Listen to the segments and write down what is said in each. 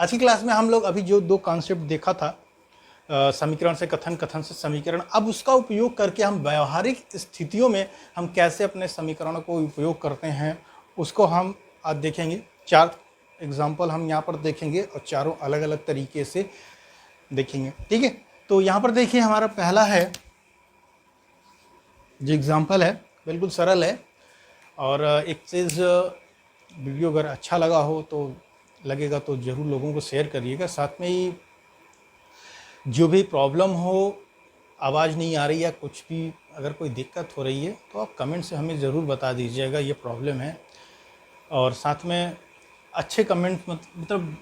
आज की क्लास में हम लोग अभी जो दो कॉन्सेप्ट देखा था, समीकरण से कथन, कथन से समीकरण, अब उसका उपयोग करके हम व्यावहारिक स्थितियों में हम कैसे अपने समीकरणों को उपयोग करते हैं उसको हम आज देखेंगे। 4 एग्जाम्पल हम यहाँ पर देखेंगे और चारों अलग अलग तरीके से देखेंगे। ठीक है, तो यहाँ पर देखिए हमारा पहला है जो एग्जाम्पल है, बिल्कुल सरल है। और एक चीज़, वीडियो अगर अच्छा लगा हो तो लगेगा तो ज़रूर लोगों को शेयर करिएगा। साथ में ही जो भी प्रॉब्लम हो, आवाज़ नहीं आ रही है, कुछ भी अगर कोई दिक्कत हो रही है तो आप कमेंट से हमें ज़रूर बता दीजिएगा ये प्रॉब्लम है। और साथ में अच्छे कमेंट मतलब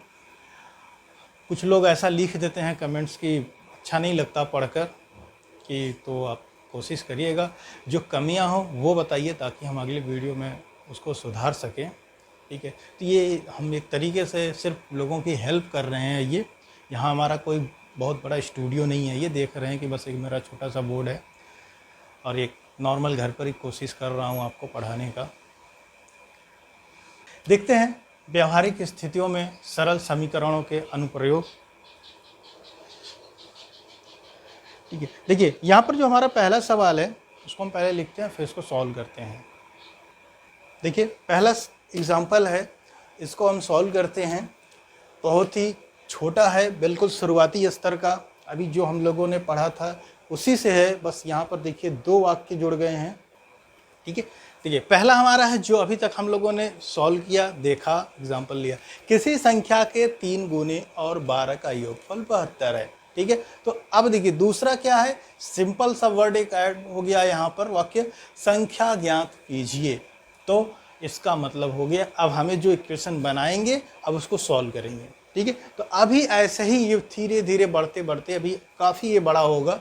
कुछ लोग ऐसा लिख देते हैं कमेंट्स कि अच्छा नहीं लगता पढ़कर, कि तो आप कोशिश करिएगा जो कमियां हो वो बताइए ताकि हम अगले वीडियो में उसको सुधार सकें। ठीक है, तो ये हम एक तरीके से सिर्फ लोगों की हेल्प कर रहे हैं। ये यहाँ हमारा कोई बहुत बड़ा स्टूडियो नहीं है, ये देख रहे हैं कि बस एक मेरा छोटा सा बोर्ड है और एक नॉर्मल घर पर ही कोशिश कर रहा हूँ आपको पढ़ाने का। देखते हैं व्यवहारिक स्थितियों में सरल समीकरणों के अनुप्रयोग। ठीक है, देखिए यहाँ पर जो हमारा पहला सवाल है उसको हम पहले लिखते हैं, फिर इसको सॉल्व करते हैं। देखिए पहला एग्जाम्पल है, इसको हम सॉल्व करते हैं। बहुत ही छोटा है, बिल्कुल शुरुआती स्तर का, अभी जो हम लोगों ने पढ़ा था उसी से है, बस यहाँ पर देखिए 2 वाक्य जुड़ गए हैं। ठीक है, देखिए पहला हमारा है जो अभी तक हम लोगों ने सॉल्व किया, देखा, एग्जाम्पल लिया, किसी संख्या के 3 गुने और 12 का योगफल 72 है। ठीक है, तो अब देखिए दूसरा क्या है, सिंपल सा वर्ड एक ऐड हो गया यहाँ पर, वाक्य संख्या ज्ञात कीजिए। तो इसका मतलब हो गया अब हमें जो इक्वेशन बनाएंगे अब उसको सॉल्व करेंगे। ठीक है, तो अभी ऐसे ही ये धीरे धीरे बढ़ते बढ़ते अभी काफ़ी ये बड़ा होगा।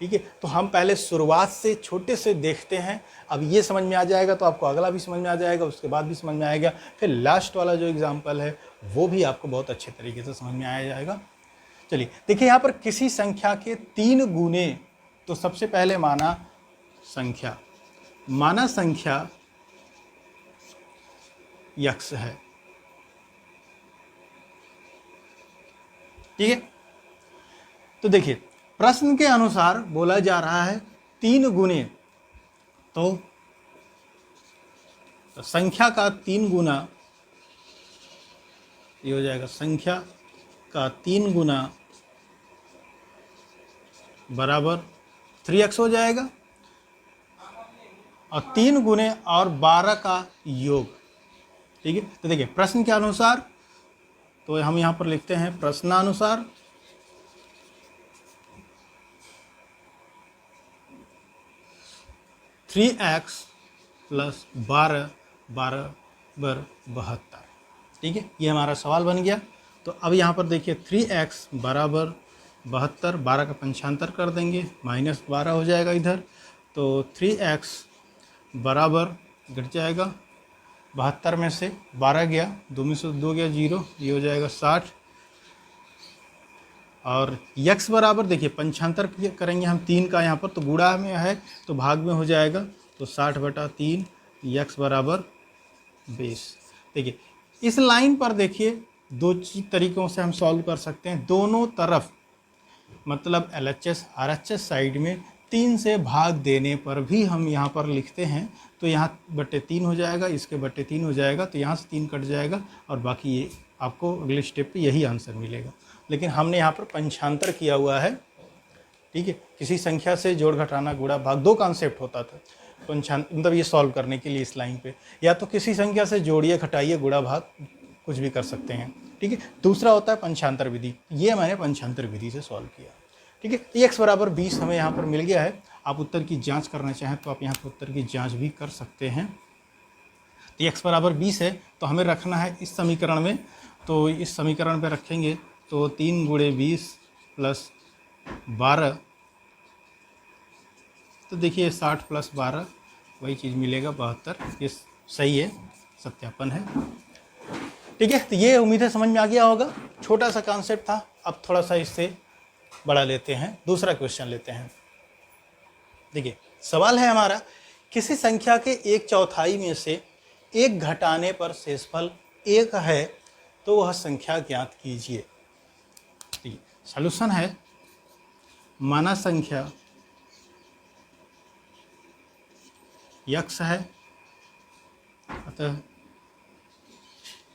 ठीक है, तो हम पहले शुरुआत से छोटे से देखते हैं, अब ये समझ में आ जाएगा तो आपको अगला भी समझ में आ जाएगा, उसके बाद भी समझ में आएगा, फिर लास्ट वाला जो एग्जाम्पल है वो भी आपको बहुत अच्छे तरीके से समझ में आ जाएगा। चलिए देखिए यहाँ पर किसी संख्या के 3 गुने, तो सबसे पहले माना संख्या यक्स है। ठीक है, तो देखिए प्रश्न के अनुसार बोला जा रहा है 3 गुने, तो संख्या का 3 गुना ये हो जाएगा, संख्या का 3 गुना बराबर 3x हो जाएगा, और 3 गुने और 12 का योग। ठीक है, तो देखिए प्रश्न के अनुसार, तो हम यहाँ पर लिखते हैं प्रश्नानुसार थ्री एक्स प्लस 12 बराबर 72। ठीक है, ये हमारा सवाल बन गया। तो अब यहाँ पर देखिए 3x बराबर 72, 12 का पंचांतर कर देंगे, -12 हो जाएगा इधर, तो 3x बराबर घट जाएगा 72 में से 12 गया, 2 में से 2 गया 0, ये हो जाएगा 60। और यक्स बराबर देखिए पंचांतर करेंगे हम 3 का, यहाँ पर तो गुणा में है तो भाग में हो जाएगा, तो 60/3 यक्स बराबर 20। देखिए इस लाइन पर देखिए 2 तरीक़ों से हम सॉल्व कर सकते हैं। दोनों तरफ मतलब LHS RHS साइड में 3 से भाग देने पर भी हम यहाँ पर लिखते हैं, तो यहाँ बटे 3 हो जाएगा, इसके बटे 3 हो जाएगा, तो यहाँ से 3 कट जाएगा और बाकी ये आपको अगले स्टेप पे यही आंसर मिलेगा। लेकिन हमने यहाँ पर पंचांतर किया हुआ है। ठीक है, किसी संख्या से जोड़ घटाना गुणा भाग 2 कॉन्सेप्ट होता था मतलब ये सॉल्व करने के लिए इस लाइन पे, या तो किसी संख्या से जोड़िए घटाइए गुणा भाग कुछ भी कर सकते हैं। ठीक है, दूसरा होता है पंचांतर विधि, ये मैंने पंचांतर विधि से सॉल्व किया। ठीक है, तो x बराबर 20 हमें यहाँ पर मिल गया है। आप उत्तर की जांच करना चाहें तो आप यहाँ पर उत्तर की जांच भी कर सकते हैं। तो x बराबर 20 है, तो हमें रखना है इस समीकरण में, तो इस समीकरण पे रखेंगे तो 3 × 20 + 12, तो देखिए 60 + 12 वही चीज़ मिलेगा 72, ये सही है, सत्यापन है। ठीक है, तो ये उम्मीद है समझ में आ गया होगा, छोटा सा कॉन्सेप्ट था। अब थोड़ा सा इससे बड़ा लेते हैं, दूसरा क्वेश्चन लेते हैं। देखिए सवाल है हमारा, किसी संख्या के 1/4 में से 1 घटाने पर शेषफल 1 है तो वह संख्या ज्ञात कीजिए। ठीक, सॉल्यूशन है माना संख्या x है, अतः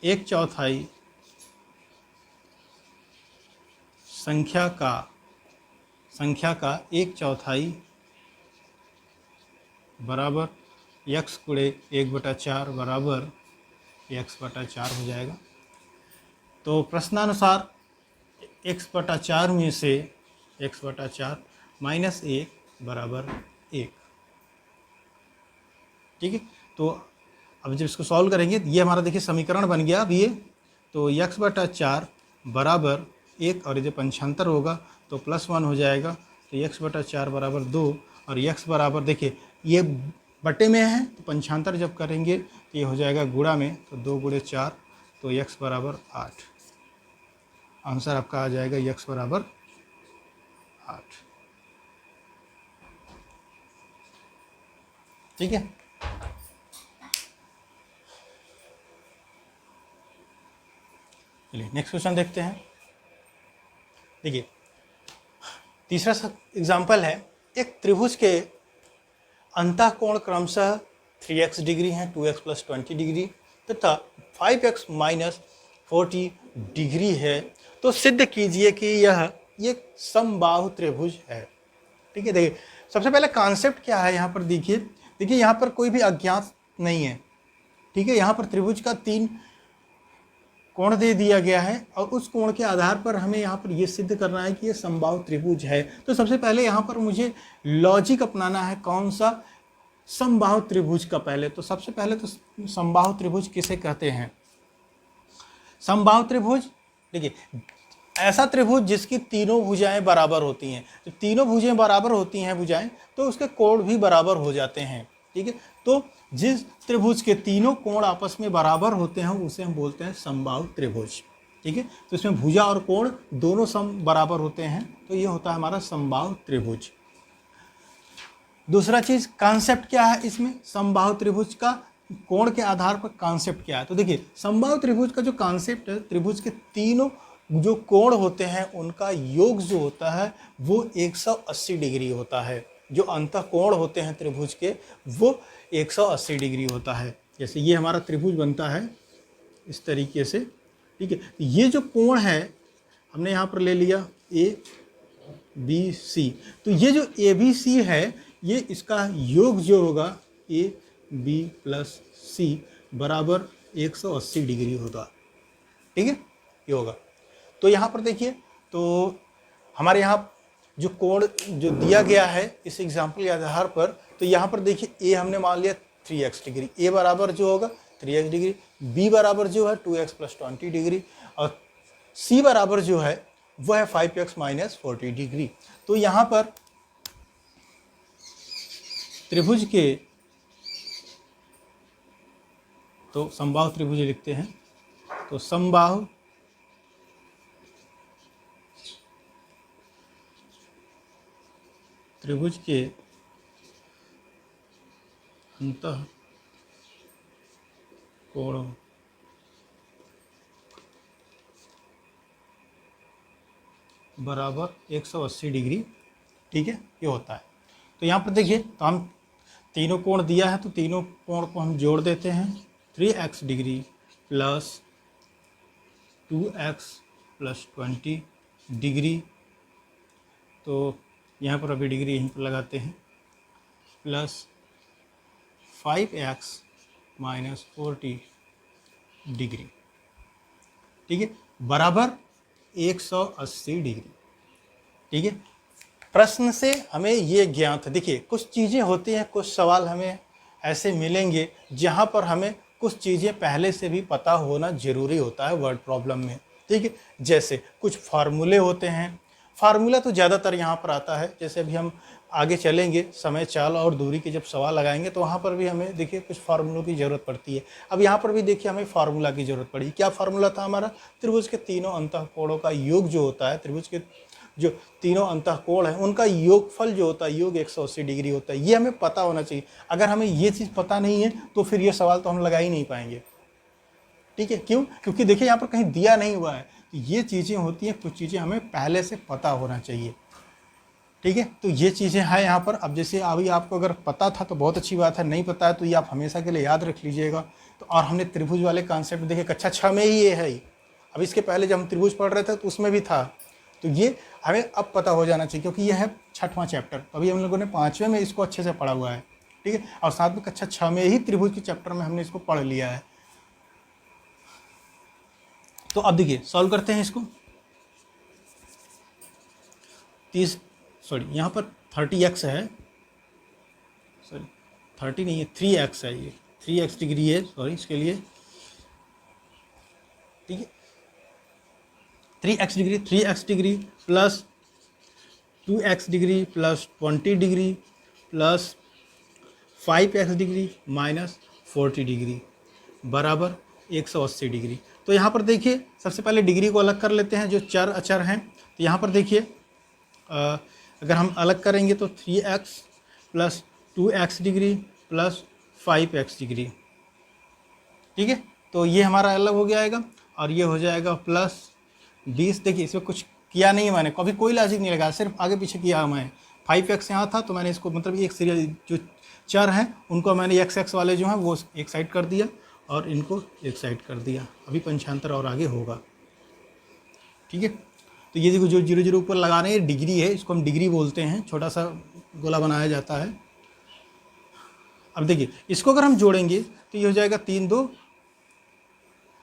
1/4 संख्या का 1/4 बराबर x गुणे 1/4 बराबर x/4 हो जाएगा। तो प्रश्नानुसार x/4 में से x/4 माइनस 1 बराबर 1। ठीक है, तो अब जब इसको सॉल्व करेंगे तो ये हमारा देखिए समीकरण बन गया। अब ये तो x/4 बराबर 1 और ये पंचांतर होगा तो +1 हो जाएगा। तो x/4 बराबर 2 और x बराबर देखिए ये बटे में है तो पंचांतर जब करेंगे तो ये हो जाएगा गुणा में, तो 2 गुणे 4 तो x बराबर 8। आंसर आपका आ जाएगा x बराबर 8। ठीक है, चलिए नेक्स्ट क्वेश्चन देखते हैं। देखिए तीसरा एग्जाम्पल है, एक त्रिभुज के अंतःकोण क्रमशः 3x डिग्री है, 2x + 20 डिग्री तथा 5x - 40 डिग्री है, तो सिद्ध कीजिए कि यह एक समबाहु त्रिभुज है। ठीक है, देखिए सबसे पहले कॉन्सेप्ट क्या है यहाँ पर देखिए यहाँ पर कोई भी अज्ञात नहीं है। ठीक है, यहाँ पर त्रिभुज का 3 कोण दे दिया गया है और उस कोण के आधार पर हमें यहाँ पर ये सिद्ध करना है कि ये समबाहु त्रिभुज है। तो सबसे पहले यहाँ पर मुझे लॉजिक अपनाना है, कौन सा समबाहु त्रिभुज का। पहले तो सबसे पहले तो समबाहु त्रिभुज किसे कहते हैं? समबाहु त्रिभुज देखिए ऐसा त्रिभुज जिसकी तीनों भुजाएं बराबर होती हैं। जब तीनों भुजाएं बराबर होती हैं भुजाएं तो उसके कोण भी बराबर हो जाते हैं। ठीक है, तो जिस त्रिभुज के तीनों कोण आपस में बराबर होते हैं उसे हम बोलते हैं समबाहु त्रिभुज। ठीक है, तो इसमें भुजा और कोण दोनों सम बराबर होते हैं, तो ये होता है हमारा समबाहु त्रिभुज। दूसरा चीज कॉन्सेप्ट क्या है इसमें, समबाहु त्रिभुज का कोण के आधार पर कॉन्सेप्ट क्या है। तो देखिए समबाहु त्रिभुज का जो कॉन्सेप्ट है, त्रिभुज के तीनों जो कोण होते हैं उनका योग जो होता है वो 180 डिग्री होता है। जो अंतःकोण होते हैं त्रिभुज के वो 180 डिग्री होता है। जैसे ये हमारा त्रिभुज बनता है इस तरीके से। ठीक है, तो ये जो कोण है हमने यहाँ पर ले लिया ABC, तो ये जो ABC है ये इसका योग जो होगा AB + C बराबर 180 डिग्री होगा। ठीक है, ये होगा। तो यहाँ पर देखिए तो हमारे यहाँ जो कोण जो दिया गया है इस एग्जाम्पल के आधार पर, तो यहाँ पर देखिए A हमने मान लिया 3x डिग्री, A बराबर जो होगा 3x डिग्री, B बराबर जो है 2x + 20 डिग्री और C बराबर जो है वह है 5x - 40 डिग्री। तो यहाँ पर त्रिभुज के तो समबाहु त्रिभुज लिखते हैं। तो समबाहु त्रिभुज के अंतः कोण बराबर 180 डिग्री। ठीक है, ये होता है। तो यहाँ पर देखिए तो हम तीनों कोण दिया है तो तीनों कोण को हम जोड़ देते हैं। 3x degree plus 2x + 20 degree, तो यहाँ पर अभी डिग्री यहीं पर लगाते हैं, प्लस 5x - 40 डिग्री। ठीक है, बराबर 180 डिग्री। ठीक है, प्रश्न से हमें ये ज्ञात है। देखिए कुछ चीज़ें होती हैं, कुछ सवाल हमें ऐसे मिलेंगे जहाँ पर हमें कुछ चीज़ें पहले से भी पता होना ज़रूरी होता है वर्ड प्रॉब्लम में। ठीक है, जैसे कुछ फार्मूले होते हैं, फार्मूला तो ज़्यादातर यहाँ पर आता है। जैसे अभी हम आगे चलेंगे समय, चाल और दूरी के जब सवाल लगाएंगे तो वहाँ पर भी हमें देखिए कुछ फार्मूलों की ज़रूरत पड़ती है। अब यहाँ पर भी देखिए हमें फार्मूला की ज़रूरत पड़ी। क्या फार्मूला था हमारा? त्रिभुज के तीनों अंतःकोणों का योग जो होता है, त्रिभुज के जो तीनों अंतःकोण है उनका योगफल जो होता है योग 180 डिग्री होता है। ये हमें पता होना चाहिए। अगर हमें ये चीज़ पता नहीं है तो फिर ये सवाल तो हम लगा ही नहीं पाएंगे। ठीक है, क्यों? क्योंकि देखिए यहाँ पर कहीं दिया नहीं हुआ है। तो ये चीज़ें होती हैं, कुछ चीज़ें हमें पहले से पता होना चाहिए, ठीक है। तो ये चीज़ें हैं यहाँ पर। अब जैसे अभी आपको अगर पता था तो बहुत अच्छी बात है, नहीं पता है तो ये आप हमेशा के लिए याद रख लीजिएगा। तो और हमने त्रिभुज वाले कॉन्सेप्ट देखे, कक्षा 6 में ही ये है। अब इसके पहले जब हम त्रिभुज पढ़ रहे थे तो उसमें भी था। तो ये हमें अब पता हो जाना चाहिए, क्योंकि ये है 6वां चैप्टर। अभी हम लोगों ने 5वें में इसको अच्छे से पढ़ा हुआ है, ठीक है। और साथ में कक्षा 6 में ही त्रिभुज के चैप्टर में हमने इसको पढ़ लिया है। तो अब देखिए सॉल्व करते हैं इसको। 30 सॉरी यहाँ पर 30x है, सॉरी 30 नहीं है, 3x है, ये 3x डिग्री है, सॉरी इसके लिए, ठीक है। 3x degree plus 2x degree plus 20 degree plus 5x degree minus 40 degree बराबर 180 डिग्री। तो यहाँ पर देखिए सबसे पहले डिग्री को अलग कर लेते हैं, जो चर अचर हैं। तो यहाँ पर देखिए अगर हम अलग करेंगे तो 3x plus 2x degree plus 5x degree, ठीक है। तो ये हमारा अलग हो गया आएगा, और ये हो जाएगा प्लस 20। देखिए इसमें कुछ किया नहीं है मैंने, कभी कोई लॉजिक नहीं लगा, सिर्फ आगे पीछे किया मैं। 5x यहाँ था तो मैंने इसको मतलब एक सीरियल जो चर हैं उनको मैंने x वाले जो हैं वो एक साइड कर दिया और इनको एक साइड कर दिया। अभी पंचांतर और आगे होगा, ठीक है। तो ये देखो जो 0 0 ऊपर लगा रहे हैं डिग्री है, इसको हम डिग्री बोलते हैं। छोटा सा गोला बनाया जाता है। अब देखिए इसको अगर हम जोड़ेंगे तो ये हो जाएगा 3 2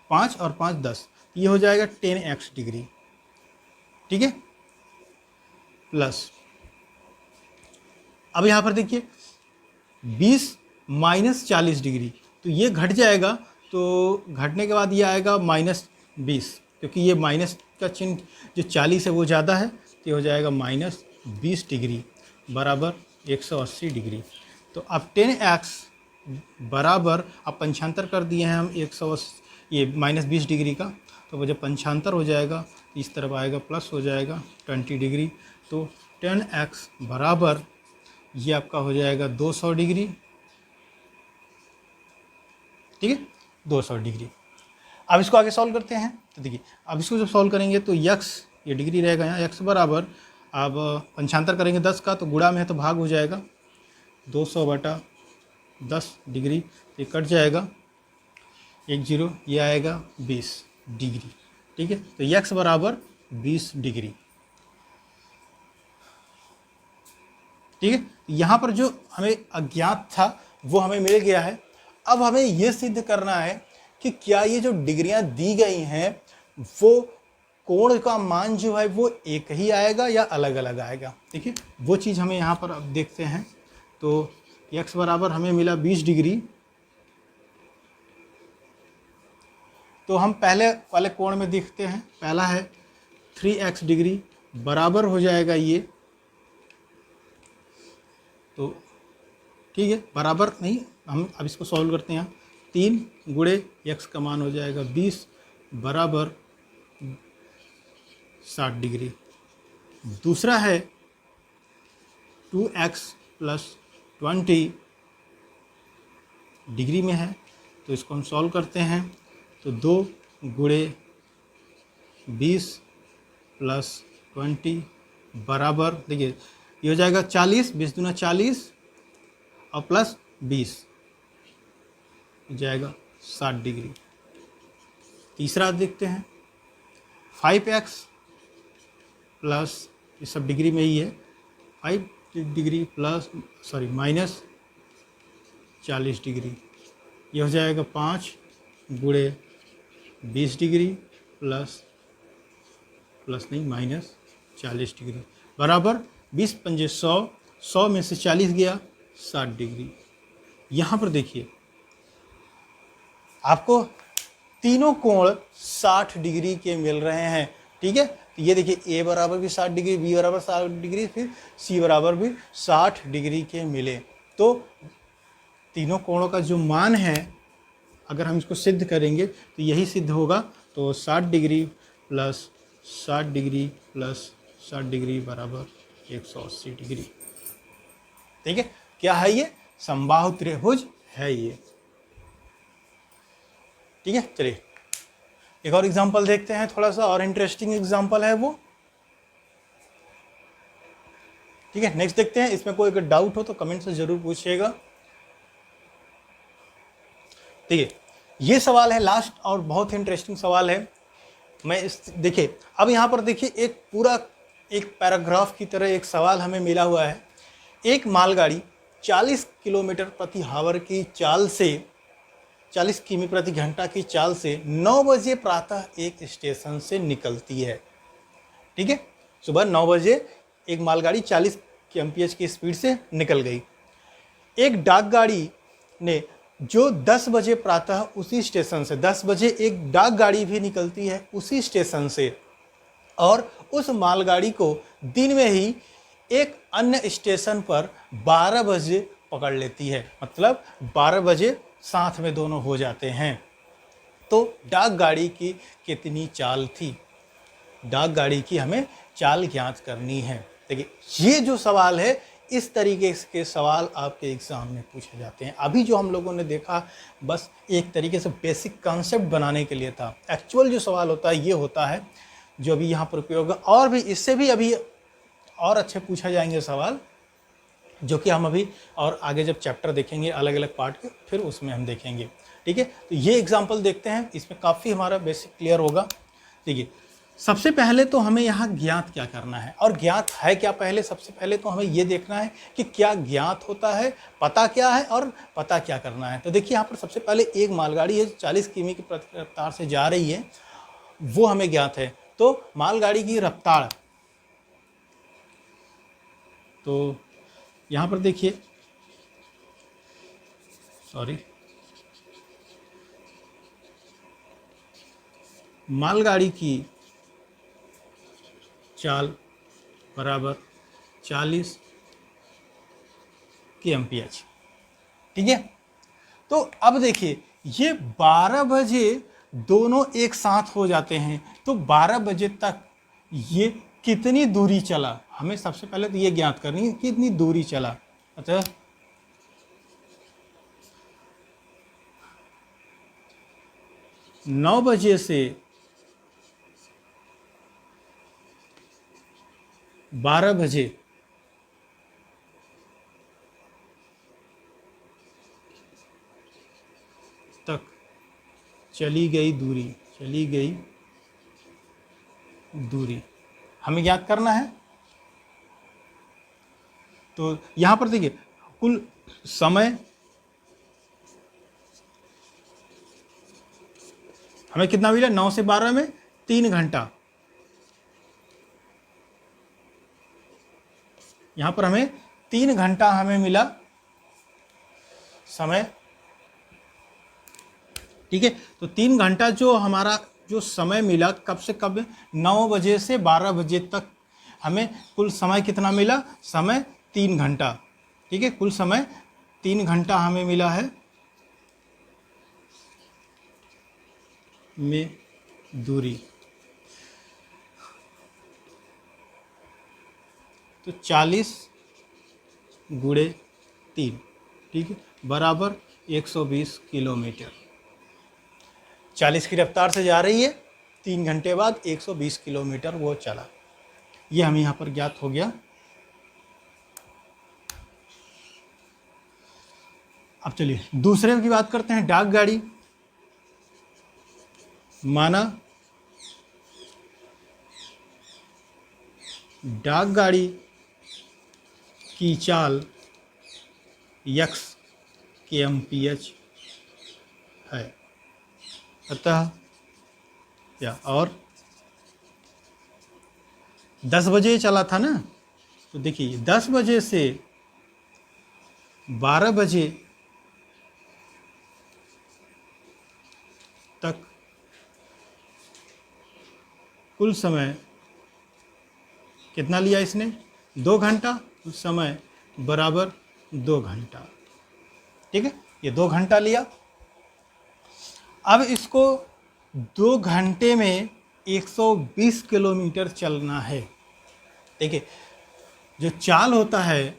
5 और 5 10, ये हो जाएगा 10x डिग्री, ठीक है। प्लस अब यहाँ पर देखिए 20 माइनस 40 डिग्री, तो ये घट जाएगा। तो घटने के बाद ये आएगा -20, क्योंकि ये माइनस का चिन्ह जो 40 है वो ज़्यादा है, तो ये हो जाएगा -20 डिग्री बराबर 180 डिग्री। तो अब 10x बराबर, अब पंचांतर कर दिए हैं हम 180, ये -20 डिग्री का, तो वो जब पंचांतर हो जाएगा इस तरफ आएगा प्लस हो जाएगा 20 डिग्री। तो 10x बराबर ये आपका हो जाएगा 200 डिग्री, ठीक है, 200 डिग्री। अब इसको आगे सॉल्व करते हैं। तो देखिए अब इसको जब सॉल्व करेंगे तो x, ये डिग्री रहेगा यहाँ, x बराबर, अब पंचांतर करेंगे 10 का, तो गुणा में है तो भाग हो जाएगा, 200/10 डिग्री, ये कट जाएगा 1 0, ये आएगा 20 डिग्री, ठीक है। तो x बराबर 20 डिग्री, ठीक है। यहाँ पर जो हमें अज्ञात था वो हमें मिल गया है। अब हमें ये सिद्ध करना है कि क्या ये जो डिग्रियां दी गई हैं वो कोण का मान जो है वो एक ही आएगा या अलग अलग आएगा। देखिए वो चीज़ हमें यहाँ पर अब देखते हैं। तो x बराबर हमें मिला 20 डिग्री, तो हम पहले वाले कोण में देखते हैं। पहला है 3x डिग्री बराबर हो जाएगा ये, तो ठीक है, बराबर नहीं, हम अब इसको सॉल्व करते हैं। 3 गुणे x का मान हो जाएगा 20 बराबर 60 डिग्री। दूसरा है 2x प्लस 20 डिग्री में है, तो इसको हम सॉल्व करते हैं। तो 2 गुणे 20 प्लस 20 बराबर, देखिए ये हो जाएगा 40, 20 दूना 40 और प्लस 20 हो जाएगा 60 डिग्री। तीसरा देखते हैं 5x प्लस, ये सब डिग्री में ही है, 5 degree plus sorry minus 40 degree, ये हो जाएगा 5 गुणे 20 डिग्री प्लस नहीं माइनस 40 डिग्री बराबर 20 पंजे 100, 100 में से 40 गया 60 डिग्री। यहाँ पर देखिए आपको तीनों कोण 60 डिग्री के मिल रहे हैं, ठीक है। तो ये देखिए a बराबर भी 60 डिग्री, b बराबर 60 डिग्री, फिर c बराबर भी 60 डिग्री के मिले। तो तीनों कोणों का जो मान है अगर हम इसको सिद्ध करेंगे तो यही सिद्ध होगा। तो 60 degree plus 60 degree plus 60 degree बराबर 180 डिग्री, ठीक है। क्या है ये? समबाहु त्रिभुज है ये, ठीक है। चलिए एक और एग्जांपल देखते हैं, थोड़ा सा और इंटरेस्टिंग एग्जांपल है वो। ठीक है, नेक्स्ट देखते हैं। इसमें कोई अगर डाउट हो तो कमेंट से जरूर पूछिएगा। ठीक है, ये सवाल है लास्ट और बहुत ही इंटरेस्टिंग सवाल है। मैं इस देखिए, अब यहाँ पर देखिए एक पूरा एक पैराग्राफ की तरह एक सवाल हमें मिला हुआ है। एक मालगाड़ी 40 किलोमीटर प्रति हावर की चाल से 40 किमी प्रति घंटा की चाल से 9 बजे प्रातः एक स्टेशन से निकलती है। ठीक है, सुबह 9 बजे एक मालगाड़ी 40 kmph की स्पीड से निकल गई। एक डाकगाड़ी ने जो 10 बजे प्रातः उसी स्टेशन से, 10 बजे एक डाकगाड़ी भी निकलती है उसी स्टेशन से, और उस मालगाड़ी को दिन में ही एक अन्य स्टेशन पर 12 बजे पकड़ लेती है। मतलब 12 बजे साथ में दोनों हो जाते हैं। तो डाकगाड़ी की कितनी चाल थी? डाकगाड़ी की हमें चाल ज्ञात करनी है। देखिए, ये जो सवाल है, इस तरीके के सवाल आपके एग्जाम में पूछे जाते हैं। अभी जो हम लोगों ने देखा बस एक तरीके से बेसिक कॉन्सेप्ट बनाने के लिए था। एक्चुअल जो सवाल होता है ये होता है जो अभी यहाँ पर उपयोग है, और भी इससे भी अभी और अच्छे पूछा जाएंगे सवाल, जो कि हम अभी और आगे जब चैप्टर देखेंगे अलग अलग पार्ट के, फिर उसमें हम देखेंगे। ठीक है, तो ये एग्जाम्पल देखते हैं, इसमें काफ़ी हमारा बेसिक क्लियर होगा। देखिए, सबसे पहले तो हमें यहाँ ज्ञात क्या करना है और ज्ञात है क्या। पहले सबसे पहले तो हमें ये देखना है कि क्या ज्ञात होता है, पता क्या है और पता क्या करना है। तो देखिए, यहाँ पर सबसे पहले एक मालगाड़ी है 40 किमी की प्रति रफ्तार से जा रही है, वो हमें ज्ञात है। तो मालगाड़ी की रफ्तार, तो यहाँ पर देखिए, सॉरी, मालगाड़ी की चाल बराबर 40 kmph। ठीक है, तो अब देखिए ये 12 बजे दोनों एक साथ हो जाते हैं, तो 12 बजे तक ये कितनी दूरी चला, हमें सबसे पहले तो ये ज्ञात करनी है कितनी दूरी चला। अच्छा, 9 बजे से 12 बजे तक चली गई दूरी हमें ज्ञात करना है। तो यहां पर देखिए कुल समय हमें कितना मिला, 9 से 12 में 3 घंटा। यहां पर हमें 3 घंटा हमें मिला समय। ठीक है, तो 3 घंटा जो हमारा जो समय मिला, कब से कब, 9 बजे से 12 बजे तक हमें कुल समय कितना मिला, समय 3 घंटा। ठीक है, कुल समय 3 घंटा हमें मिला है में दूरी। तो 40 गुणे 3, ठीक है, बराबर 120 किलोमीटर। 40 की रफ्तार से जा रही है, 3 घंटे बाद 120 किलोमीटर वो चला। ये हमें यहाँ पर ज्ञात हो गया। अब चलिए दूसरे की बात करते हैं, डाक गाड़ी। माना डाक गाड़ी की चाल x kmph है, अतः या और 10 बजे चला था ना, तो देखिए 10 बजे से 12 बजे तक कुल समय कितना लिया इसने, 2 घंटा। कुल समय बराबर 2 घंटा। ठीक है, ये 2 घंटा लिया। अब इसको 2 घंटे में 120 किलोमीटर चलना है। देखिए, जो चाल होता है,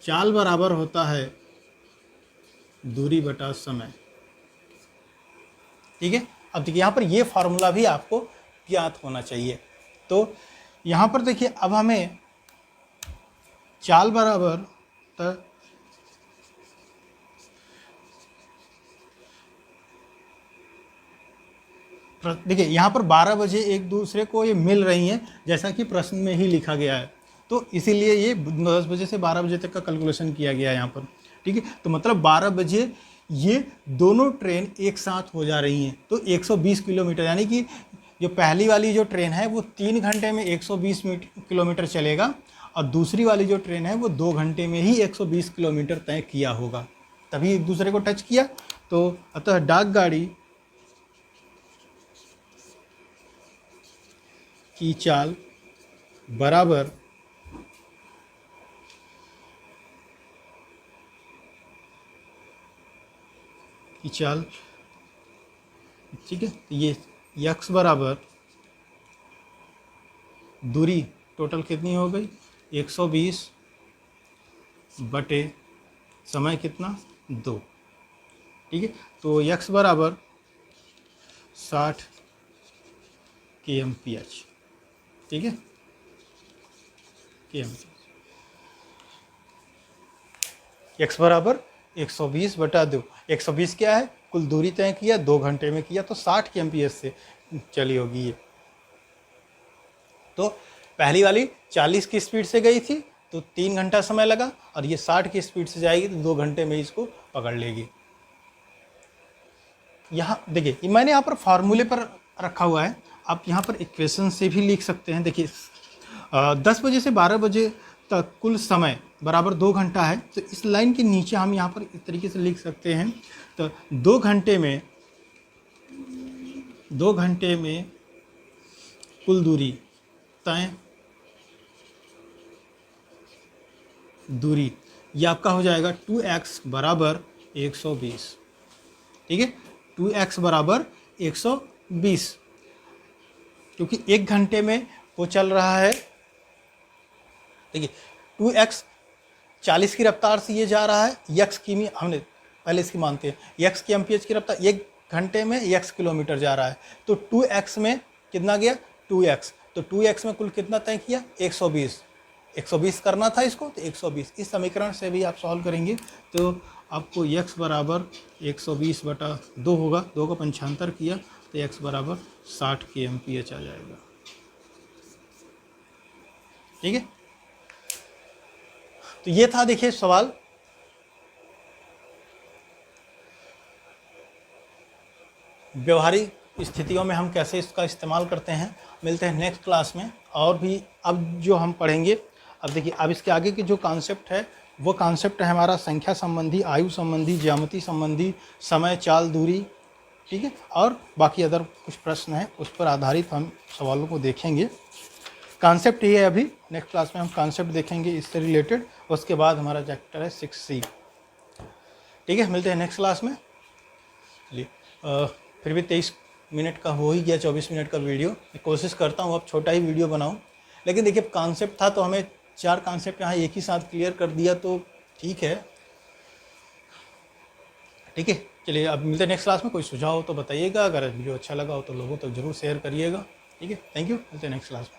चाल बराबर होता है दूरी बटा समय। ठीक ठीक है। अब देखिए यहाँ पर ये फार्मूला भी आपको ज्ञात होना चाहिए। तो यहाँ पर देखिए अब हमें चाल बराबर देखिए यहाँ पर 12 बजे एक दूसरे को ये मिल रही हैं, जैसा कि प्रश्न में ही लिखा गया है। तो इसीलिए ये 10 बजे से 12 बजे तक का कैलकुलेशन किया गया है यहाँ पर, ठीक है। तो मतलब 12 बजे ये दोनों ट्रेन एक साथ हो जा रही हैं, तो 120 किलोमीटर, यानी कि जो पहली वाली जो ट्रेन है वो 3 घंटे में 120 किलोमीटर चलेगा, और दूसरी वाली जो ट्रेन है वो 2 घंटे में ही 120 किलोमीटर तय किया होगा, तभी एक दूसरे को टच किया। तो अतः डाक गाड़ी की चाल बराबर की चाल, ठीक है। तो ये यक्स बराबर दूरी टोटल कितनी हो गई 120 बटे समय कितना 2, ठीक है। तो यक्स बराबर 60 kmph, ठीक है, kmph। x बराबर 120 बटा 2, 120 क्या है, कुल दूरी तय किया, 2 घंटे में किया, तो 60 kmph से चली होगी ये। तो पहली वाली 40 की स्पीड से गई थी तो 3 घंटा समय लगा, और ये 60 की स्पीड से जाएगी तो 2 घंटे में इसको पकड़ लेगी। यहाँ देखिए मैंने यहाँ पर फार्मूले पर रखा हुआ है, आप यहाँ पर इक्वेशन से भी लिख सकते हैं। देखिए 10 बजे से 12 बजे तक कुल समय बराबर 2 घंटा है, तो इस लाइन के नीचे हम यहाँ पर इस तरीके से लिख सकते हैं। तो 2 घंटे में कुल दूरी तय दूरी, ये आपका हो जाएगा 2x बराबर 120, ठीक है, 2x बराबर 120, क्योंकि 1 घंटे में वो चल रहा है। देखिए 2x 40 की रफ्तार से ये जा रहा है, यक्स की हमने पहले इसकी मानते हैं, यक्स की एम्पियर की रफ्तार 1 घंटे में यक्स किलोमीटर जा रहा है, तो 2x में कितना गया 2x, तो 2x में कुल कितना तय किया 120 करना था इसको, तो 120 इस समीकरण से भी आप सॉल्व करेंगे तो आपको x बराबर 120 बटा 2 होगा, 2 का 75 किया तो x बराबर 60 kmph आ जाएगा, ठीक है। तो ये था देखिए सवाल। व्यवहारिक स्थितियों में हम कैसे इसका इस्तेमाल करते हैं, मिलते हैं नेक्स्ट क्लास में। और भी अब जो हम पढ़ेंगे, अब देखिए अब इसके आगे के जो कॉन्सेप्ट है वो कॉन्सेप्ट है हमारा संख्या संबंधी, आयु संबंधी, ज्यामिति संबंधी, समय, चाल, दूरी, ठीक है, और बाकी अदर कुछ प्रश्न हैं उस पर आधारित हम सवालों को देखेंगे। कॉन्सेप्ट ये है, अभी नेक्स्ट क्लास में हम कॉन्सेप्ट देखेंगे इससे रिलेटेड, उसके बाद हमारा चैप्टर है 6C, ठीक है। मिलते हैं नेक्स्ट क्लास में। चलिए फिर भी 23 मिनट का हो ही गया, 24 मिनट का वीडियो, मैं कोशिश करता हूँ अब छोटा ही वीडियो बनाऊँ, लेकिन देखिए कॉन्सेप्ट था तो हमें 4 कॉन्सेप्ट यहाँ एक ही साथ क्लियर कर दिया तो ठीक है, ठीक है। चलिए अब मिलते हैं नेक्स्ट क्लास में। कोई सुझाव हो तो बताइएगा, अगर वीडियो अच्छा लगा हो तो लोगों तक जरूर शेयर करिएगा, ठीक है। थैंक यू, मिलते हैं नेक्स्ट क्लास में।